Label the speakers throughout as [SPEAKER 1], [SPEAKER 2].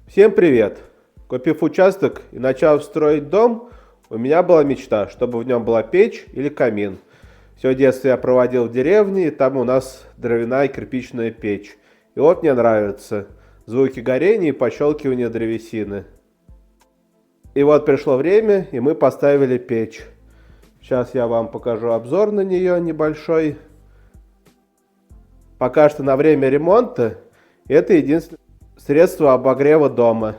[SPEAKER 1] Всем привет! Купив участок и начав строить дом, у меня была мечта, чтобы в нем была печь или камин. Все детство я проводил в деревне, и там у нас дровяная кирпичная печь. И вот мне нравятся звуки горения и пощелкивания древесины. И вот пришло время, и мы поставили печь. Сейчас я вам покажу обзор на нее небольшой. Пока что на время ремонта это единственное средство обогрева дома.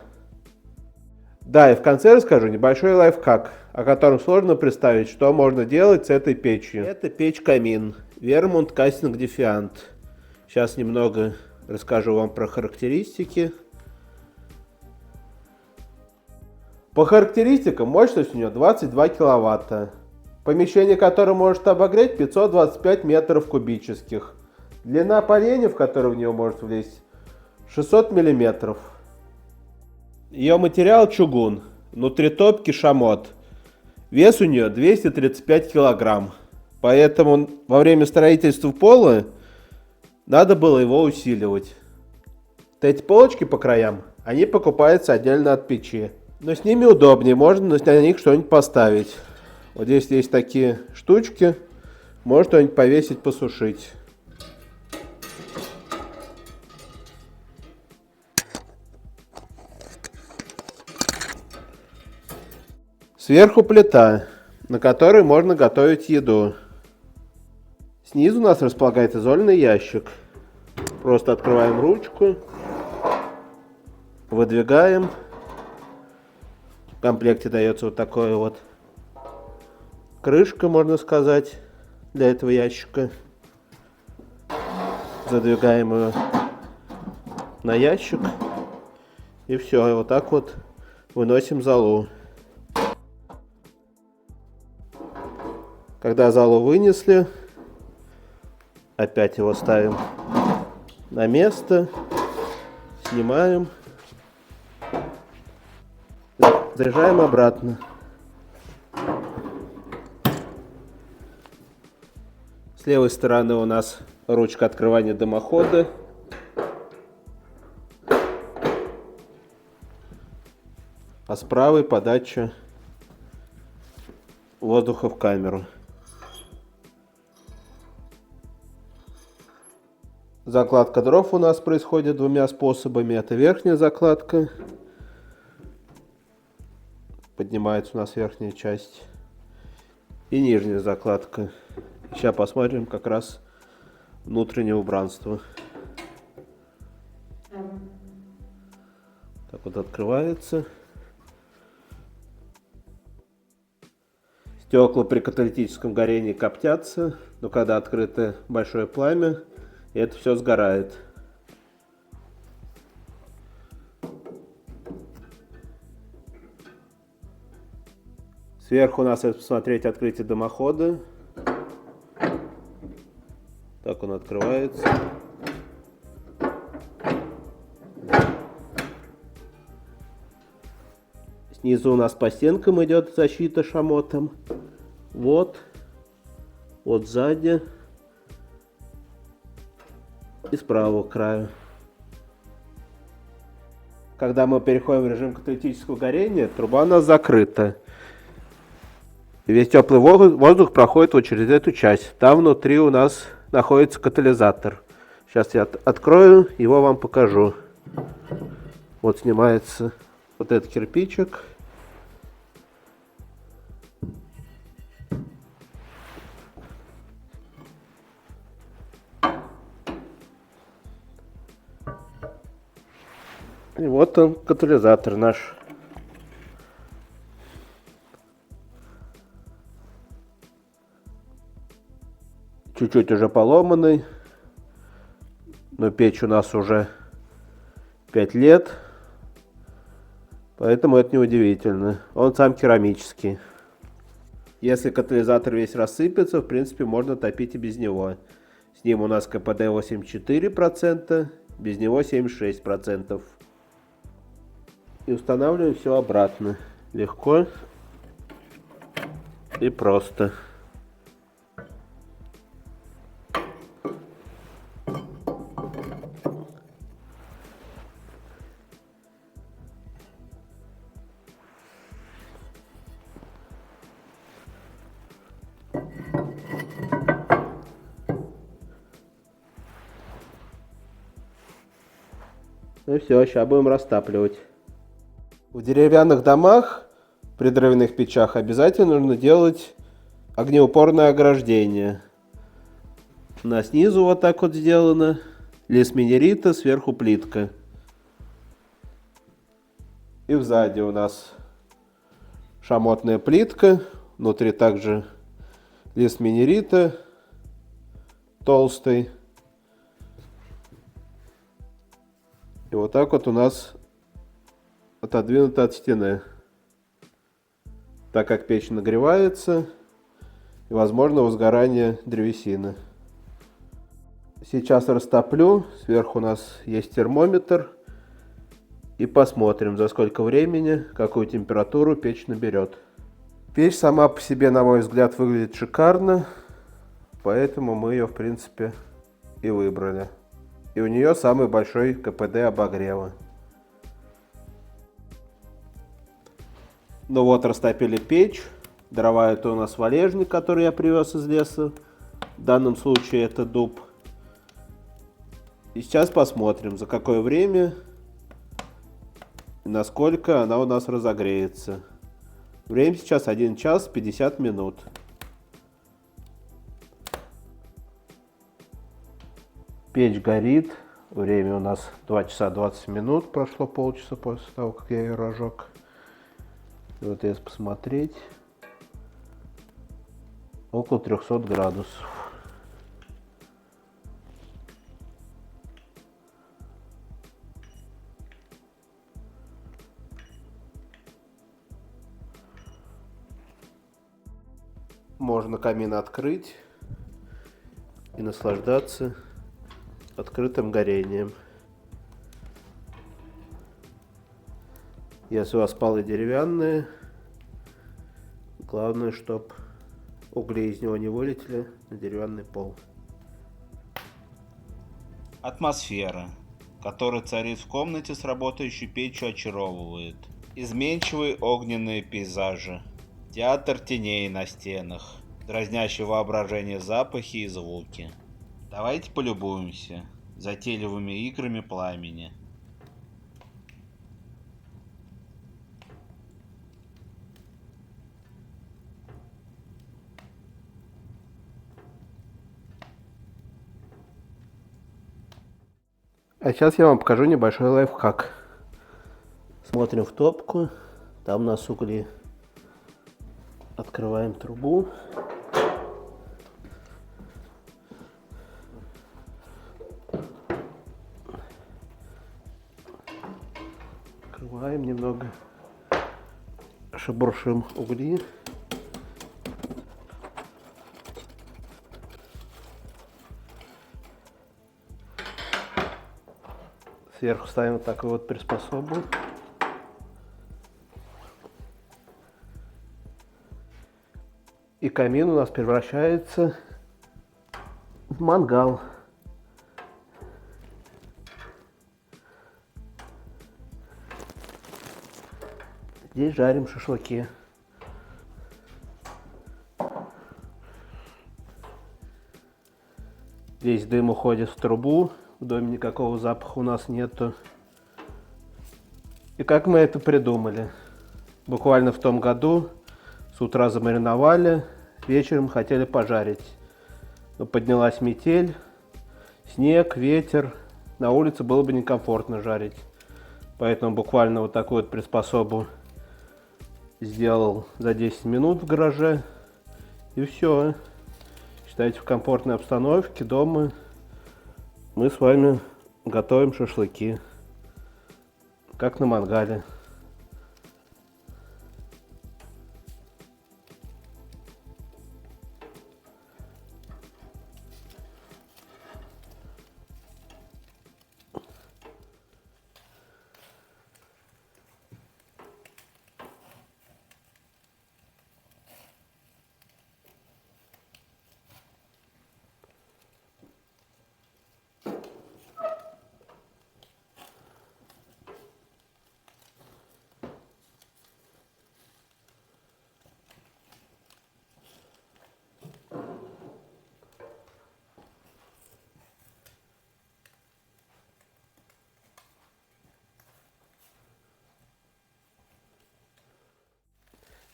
[SPEAKER 1] Да, и в конце расскажу небольшой лайфхак, о котором сложно представить, что можно делать с этой печью. Это печь-камин Vermont Casting Defiant. Сейчас немного расскажу вам про характеристики. По характеристикам мощность у нее 22 киловатта. Помещение, которое может обогреть 525 метров кубических. Длина поленья, в которую в нее может влезть, 600 миллиметров. Ее материал чугун, внутри топки шамот. Вес у нее 235 килограмм. Поэтому во время строительства пола надо было его усиливать. Вот эти полочки по краям, они покупаются отдельно от печи. Но с ними удобнее, можно на них что-нибудь поставить. Вот здесь есть такие штучки, можно что-нибудь повесить, посушить. Сверху плита, на которой можно готовить еду. Снизу у нас располагается изольный ящик. Просто открываем ручку, выдвигаем. В комплекте дается вот такое вот крышка, можно сказать, для этого ящика. Задвигаем ее на ящик. И все, и вот так вот выносим золу. Когда золу вынесли, опять его ставим на место, снимаем, заряжаем обратно. С левой стороны у нас ручка открывания дымохода. А с правой подача воздуха в камеру. Закладка дров у нас происходит двумя способами. Это верхняя закладка. Поднимается у нас верхняя часть. И нижняя закладка. Сейчас посмотрим как раз внутреннее убранство. Так вот открывается. Стекла при каталитическом горении коптятся, но когда открыто большое пламя, это все сгорает. Сверху у нас, если посмотреть, открытие дымохода. Так он открывается. Снизу у нас по стенкам идет защита шамотом. Вот. Вот сзади. И с правого края. Когда мы переходим в режим каталитического горения, труба у нас закрыта. И весь теплый воздух проходит вот через эту часть. Там внутри у нас находится катализатор. Сейчас я открою, его вам покажу. Вот снимается вот этот кирпичик. И вот он, катализатор наш. Чуть-чуть уже поломанный. Но печь у нас уже 5 лет. Поэтому это не удивительно. Он сам керамический. Если катализатор весь рассыпется, в принципе, можно топить и без него. С ним у нас КПД 84%, без него 76%. И устанавливаем все обратно. Легко и просто. Ну все, сейчас будем растапливать. В деревянных домах, при дровяных печах, обязательно нужно делать огнеупорное ограждение. На снизу вот так вот сделано. Лист минерита, сверху плитка. И сзади у нас шамотная плитка. Внутри также лист минерита толстый. И вот так вот у нас отодвинуто от стены. Так как печь нагревается и возможно возгорание древесины. Сейчас растоплю. Сверху у нас есть термометр. И посмотрим, за сколько времени, какую температуру печь наберет. Печь сама по себе, на мой взгляд, выглядит шикарно. Поэтому мы ее, в принципе, и выбрали. И у нее самый большой КПД обогрева. Ну вот, растопили печь. Дрова — это у нас валежник, который я привез из леса. В данном случае это дуб. И сейчас посмотрим, за какое время и насколько она у нас разогреется. Время сейчас 1 час 50 минут. Печь горит. Время у нас 2 часа 20 минут. Прошло полчаса после того, как я ее разжег. И вот если посмотреть, около 300 градусов. Можно камин открыть и наслаждаться открытым горением. Если у вас полы деревянные, главное, чтобы угли из него не вылетели на деревянный пол.
[SPEAKER 2] Атмосфера, которая царит в комнате с работающей печью, очаровывает. Изменчивые огненные пейзажи, театр теней на стенах, дразнящие воображение запахи и звуки. Давайте полюбуемся затейливыми играми пламени.
[SPEAKER 1] А сейчас я вам покажу небольшой лайфхак. Смотрим в топку. Там у нас угли. Открываем трубу. Открываем немного. Шебуршим угли. Сверху ставим вот такую вот приспособу. И камин у нас превращается в мангал. Здесь жарим шашлыки. Здесь дым уходит в трубу. В доме никакого запаха у нас нету. И как мы это придумали? Буквально в том году с утра замариновали, вечером хотели пожарить. Но поднялась метель, снег, ветер. На улице было бы некомфортно жарить. Поэтому буквально вот такую вот приспособу сделал за 10 минут в гараже. И все. Считайте, в комфортной обстановке дома мы с вами готовим шашлыки, как на мангале.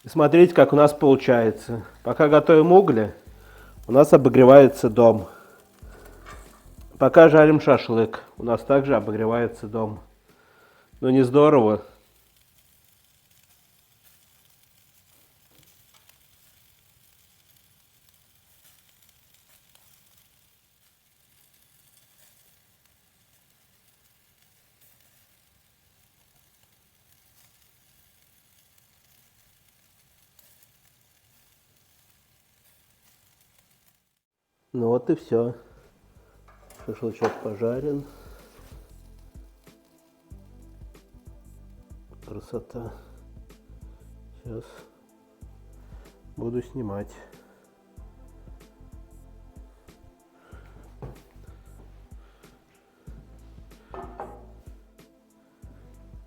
[SPEAKER 1] И смотрите, как у нас получается. Пока готовим угли, у нас обогревается дом. Пока жарим шашлык, у нас также обогревается дом. Ну не здорово? Ну вот и все. Шашлычок пожарен. Красота. Сейчас буду снимать.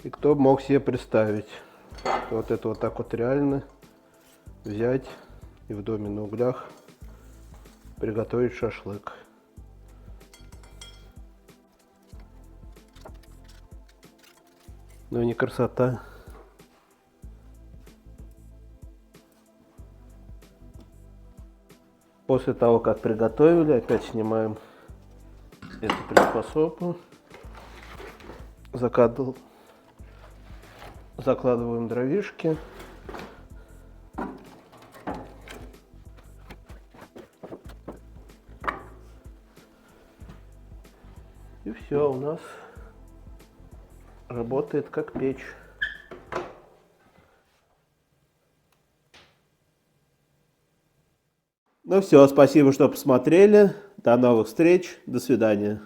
[SPEAKER 1] И кто мог себе представить, что вот это вот так вот реально взять и в доме на углях приготовить шашлык. Ну и не красота. После того, как приготовили, опять снимаем эту приспособу. Закладываем дровишки. И все, у нас работает как печь. Ну все, спасибо, что посмотрели. До новых встреч. До свидания.